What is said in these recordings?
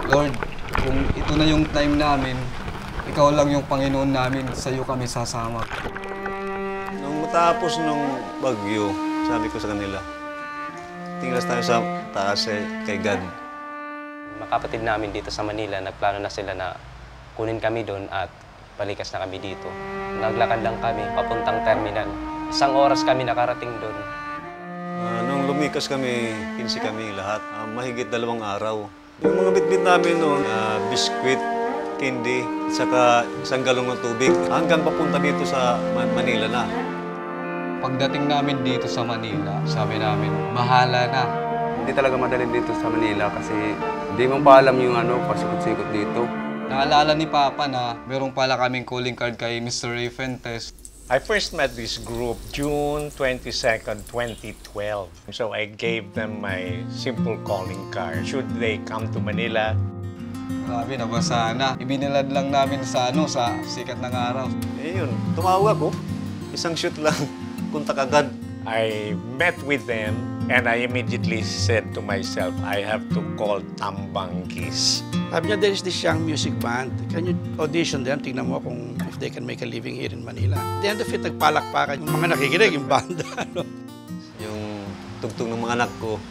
Lord, kung ito na yung time namin, ikaw lang yung Panginoon namin, sa'yo kami sasama. Nung matapos nung bagyo, sabi ko sa kanila, tinglas tayo sa taas kay God. Mga kapatid namin dito sa Manila, nagplano na sila na kunin kami doon at balikas na kami dito. Naglakad lang kami papuntang terminal. 1 oras kami nakarating doon. Nung lumikas kami, 15 kami lahat, mahigit 2 araw. Yung mga bitbit namin noon, biskwit, candy, at saka isang galong ng tubig, hanggang papunta dito sa Manila na. Pagdating namin dito sa Manila, sabi namin, bahala na. Hindi talaga madali dito sa Manila kasi hindi mo pa alam yung pasikot-sikot dito. Naalala ni Papa na meron pala kaming calling card kay Mr. Ray Fuentes. I first met this group June 22nd, 2012. So I gave them my simple calling card. Should they come to Manila? Grabe, nabasa na. Ibinilad lang namin sa sa sikat ng araw. Yun, tumawag ako. Isang shoot lang, punta kagad. I met with them and I immediately said to myself, I have to call Tambanggis. Sabi niya, there is this young music band. Can you audition them? Tingnan mo kung if they can make a living here in Manila. At the end of it, nagpalakpakan yung mga nakikinig, yung banda. Yung tugtog ng mga anak ko,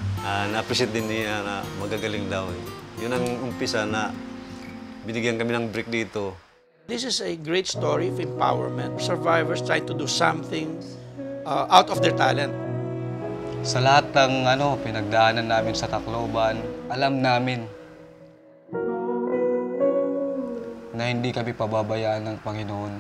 na-appreciate din niya na magagaling daw. Yun ang umpisa na binigyan kami ng break dito. This is a great story of empowerment. Survivors trying to do something out of their talent. Sa lahat ng pinagdaanan namin sa Tacloban, alam namin na hindi kami pababayaan ng Panginoon.